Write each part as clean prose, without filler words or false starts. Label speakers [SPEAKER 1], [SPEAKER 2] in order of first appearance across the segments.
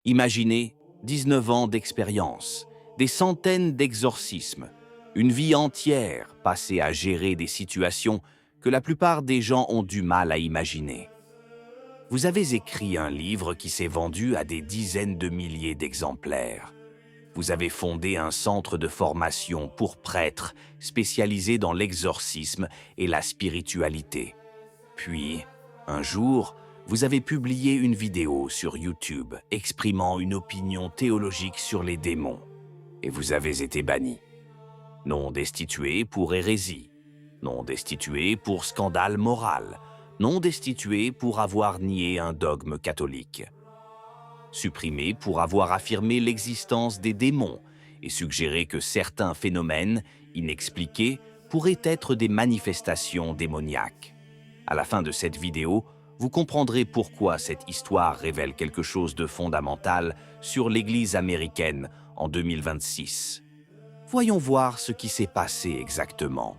[SPEAKER 1] Imaginez 19 ans d'expérience, des centaines d'exorcismes, une vie entière passée à gérer des situations que la plupart des gens ont du mal à imaginer. Vous avez écrit un livre qui s'est vendu à des dizaines de milliers d'exemplaires. Vous avez fondé un centre de formation pour prêtres spécialisé dans l'exorcisme et la spiritualité. Puis, un jour, vous avez publié une vidéo sur YouTube exprimant une opinion théologique sur les démons. Et vous avez été banni. Non destitué pour hérésie, non destitué pour scandale moral, non destitué pour avoir nié un dogme catholique. Supprimé pour avoir affirmé l'existence des démons et suggéré que certains phénomènes, inexpliqués, pourraient être des manifestations démoniaques. À la fin de cette vidéo, vous comprendrez pourquoi cette histoire révèle quelque chose de fondamental sur l'Église américaine en 2026. Voyons voir ce qui s'est passé exactement.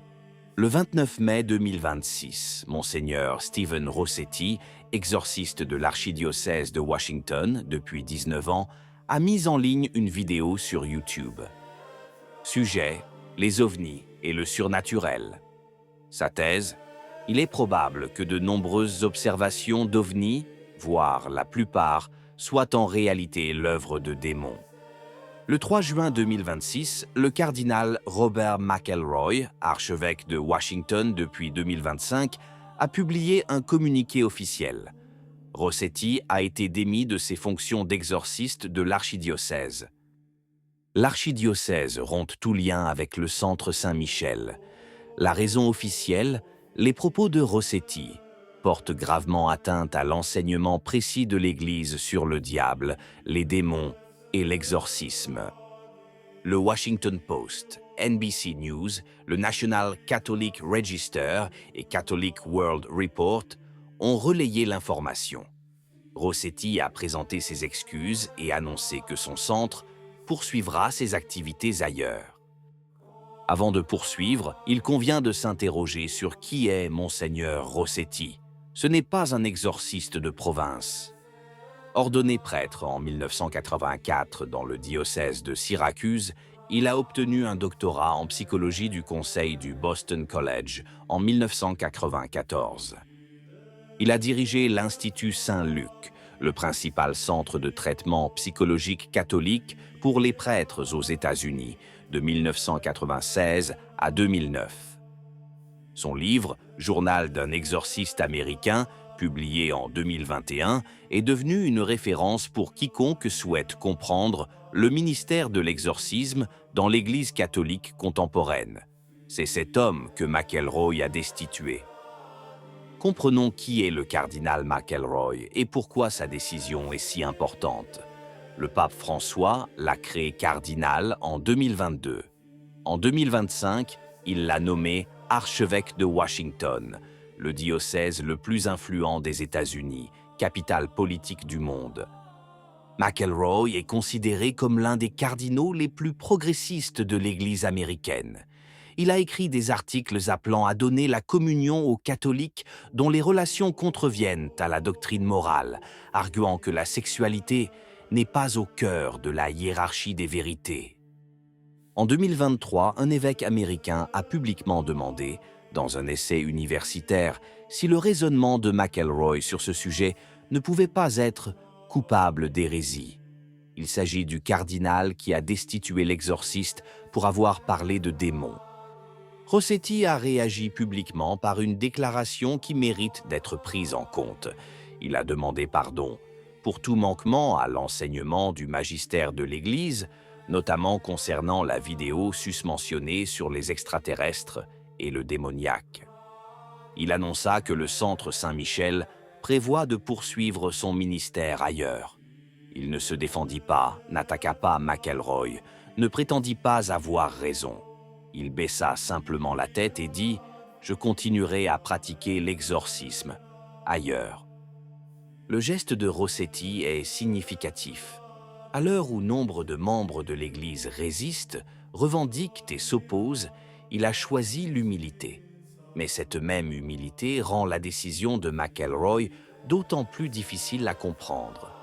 [SPEAKER 1] Le 29 mai 2026, Monseigneur Stephen Rossetti, exorciste de l'archidiocèse de Washington depuis 19 ans, a mis en ligne une vidéo sur YouTube. Sujet, les ovnis et le surnaturel. Sa thèse, il est probable que de nombreuses observations d'ovnis, voire la plupart, soient en réalité l'œuvre de démons. Le 3 juin 2026, le cardinal Robert McElroy, archevêque de Washington depuis 2025, a publié un communiqué officiel. Rossetti a été démis de ses fonctions d'exorciste de l'archidiocèse. L'archidiocèse rompt tout lien avec le centre Saint-Michel. La raison officielle, les propos de Rossetti, portent gravement atteinte à l'enseignement précis de l'Église sur le diable, les démons et l'exorcisme. Le Washington Post, NBC News, le National Catholic Register et Catholic World Report ont relayé l'information. Rossetti a présenté ses excuses et annoncé que son centre poursuivra ses activités ailleurs. Avant de poursuivre, il convient de s'interroger sur qui est Monseigneur Rossetti. Ce n'est pas un exorciste de province. Ordonné prêtre en 1984 dans le diocèse de Syracuse, il a obtenu un doctorat en psychologie du conseil du Boston College en 1994. Il a dirigé l'Institut Saint-Luc, le principal centre de traitement psychologique catholique pour les prêtres aux États-Unis, de 1996 à 2009. Son livre, Journal d'un exorciste américain, publié en 2021, est devenu une référence pour quiconque souhaite comprendre le ministère de l'exorcisme dans l'Église catholique contemporaine. C'est cet homme que McElroy a destitué. Comprenons qui est le cardinal McElroy et pourquoi sa décision est si importante. Le pape François l'a créé cardinal en 2022. En 2025, il l'a nommé archevêque de Washington, le diocèse le plus influent des États-Unis, capitale politique du monde. McElroy est considéré comme l'un des cardinaux les plus progressistes de l'Église américaine. Il a écrit des articles appelant à donner la communion aux catholiques dont les relations contreviennent à la doctrine morale, arguant que la sexualité n'est pas au cœur de la hiérarchie des vérités. En 2023, un évêque américain a publiquement demandé, dans un essai universitaire, si le raisonnement de McElroy sur ce sujet ne pouvait pas être coupable d'hérésie. Il s'agit du cardinal qui a destitué l'exorciste pour avoir parlé de démons. Rossetti a réagi publiquement par une déclaration qui mérite d'être prise en compte. Il a demandé pardon pour tout manquement à l'enseignement du magistère de l'Église, notamment concernant la vidéo susmentionnée sur les extraterrestres et le démoniaque. Il annonça que le Centre Saint-Michel prévoit de poursuivre son ministère ailleurs. Il ne se défendit pas, n'attaqua pas McElroy, ne prétendit pas avoir raison. Il baissa simplement la tête et dit « Je continuerai à pratiquer l'exorcisme ailleurs ». Le geste de Rossetti est significatif. À l'heure où nombre de membres de l'Église résistent, revendiquent et s'opposent, il a choisi l'humilité. Mais cette même humilité rend la décision de McElroy d'autant plus difficile à comprendre.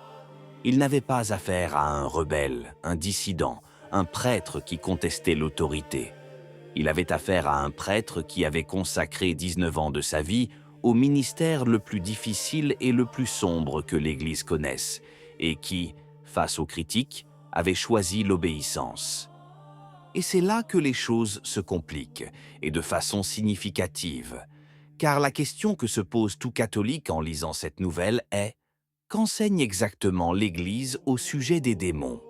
[SPEAKER 1] Il n'avait pas affaire à un rebelle, un dissident, un prêtre qui contestait l'autorité. Il avait affaire à un prêtre qui avait consacré 19 ans de sa vie au ministère le plus difficile et le plus sombre que l'Église connaisse, et qui, face aux critiques, avait choisi l'obéissance. Et c'est là que les choses se compliquent, et de façon significative. Car la question que se pose tout catholique en lisant cette nouvelle est: qu'enseigne exactement l'Église au sujet des démons?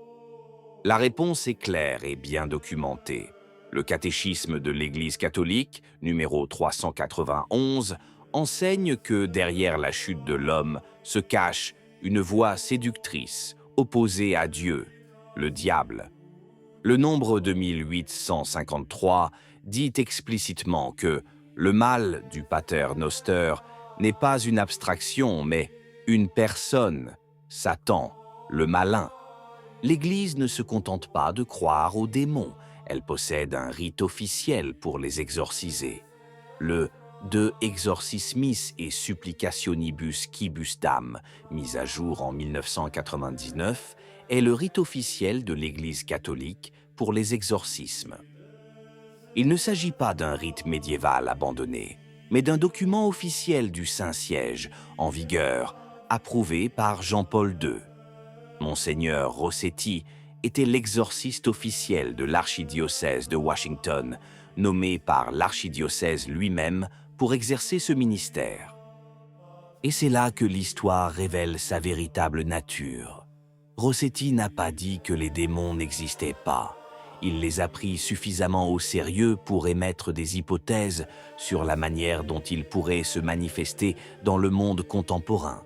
[SPEAKER 1] La réponse est claire et bien documentée. Le catéchisme de l'Église catholique, numéro 391, enseigne que derrière la chute de l'homme se cache une voix séductrice, opposée à Dieu, le diable. Le nombre de 1853 dit explicitement que le mal du Pater Noster n'est pas une abstraction, mais une personne, Satan, le malin. L'Église ne se contente pas de croire aux démons, elle possède un rite officiel pour les exorciser. Le De Exorcismis et Supplicationibus Quibusdam, mis à jour en 1999, est le rite officiel de l'Église catholique pour les exorcismes. Il ne s'agit pas d'un rite médiéval abandonné, mais d'un document officiel du Saint-Siège, en vigueur, approuvé par Jean-Paul II. Monseigneur Rossetti était l'exorciste officiel de l'archidiocèse de Washington, nommé par l'archidiocèse lui-même pour exercer ce ministère. Et c'est là que l'histoire révèle sa véritable nature. Rossetti n'a pas dit que les démons n'existaient pas. Il les a pris suffisamment au sérieux pour émettre des hypothèses sur la manière dont ils pourraient se manifester dans le monde contemporain.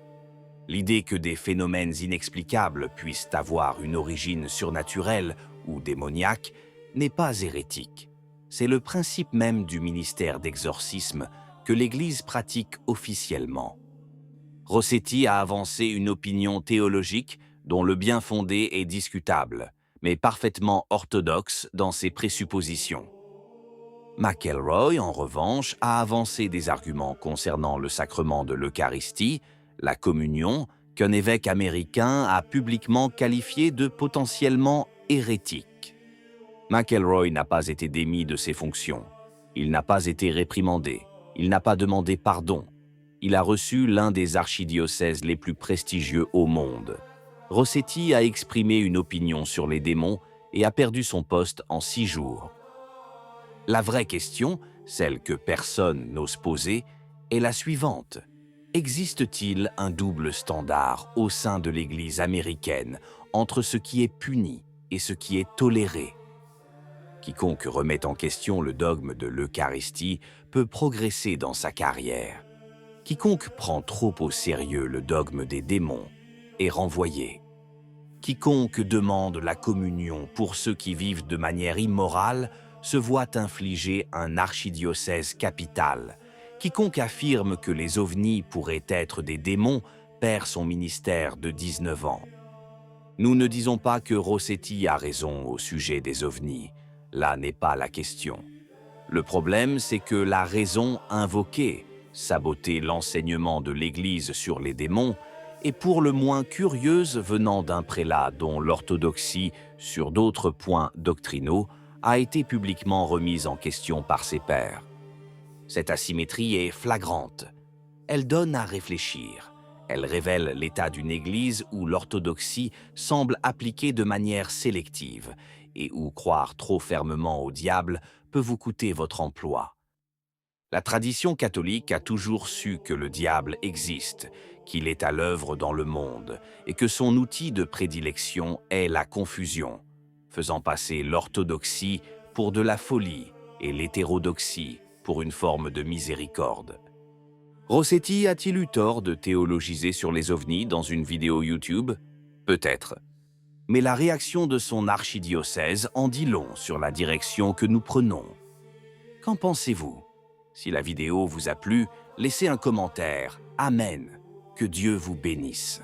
[SPEAKER 1] L'idée que des phénomènes inexplicables puissent avoir une origine surnaturelle ou démoniaque n'est pas hérétique. C'est le principe même du ministère d'exorcisme que l'Église pratique officiellement. Rossetti a avancé une opinion théologique dont le bien fondé est discutable, mais parfaitement orthodoxe dans ses présuppositions. McElroy, en revanche, a avancé des arguments concernant le sacrement de l'Eucharistie, la communion, qu'un évêque américain a publiquement qualifié de potentiellement hérétique. McElroy n'a pas été démis de ses fonctions. Il n'a pas été réprimandé. Il n'a pas demandé pardon. Il a reçu l'un des archidiocèses les plus prestigieux au monde. Rossetti a exprimé une opinion sur les démons et a perdu son poste en 6 jours. La vraie question, celle que personne n'ose poser, est la suivante. Existe-t-il un double standard au sein de l'Église américaine entre ce qui est puni et ce qui est toléré? Quiconque remet en question le dogme de l'Eucharistie peut progresser dans sa carrière. Quiconque prend trop au sérieux le dogme des démons est renvoyé. Quiconque demande la communion pour ceux qui vivent de manière immorale se voit infliger un archidiocèse capital. Quiconque affirme que les ovnis pourraient être des démons perd son ministère de 19 ans. Nous ne disons pas que Rossetti a raison au sujet des ovnis. Là n'est pas la question. Le problème, c'est que la raison invoquée, saboter l'enseignement de l'Église sur les démons, est pour le moins curieuse venant d'un prélat dont l'orthodoxie, sur d'autres points doctrinaux, a été publiquement remise en question par ses pairs. Cette asymétrie est flagrante. Elle donne à réfléchir. Elle révèle l'état d'une Église où l'orthodoxie semble appliquée de manière sélective et où croire trop fermement au diable peut vous coûter votre emploi. La tradition catholique a toujours su que le diable existe, qu'il est à l'œuvre dans le monde et que son outil de prédilection est la confusion, faisant passer l'orthodoxie pour de la folie et l'hétérodoxie pour une forme de miséricorde. Rossetti a-t-il eu tort de théologiser sur les ovnis dans une vidéo YouTube? Peut-être. Mais la réaction de son archidiocèse en dit long sur la direction que nous prenons. Qu'en pensez-vous? Si la vidéo vous a plu, laissez un commentaire. Amen. Que Dieu vous bénisse.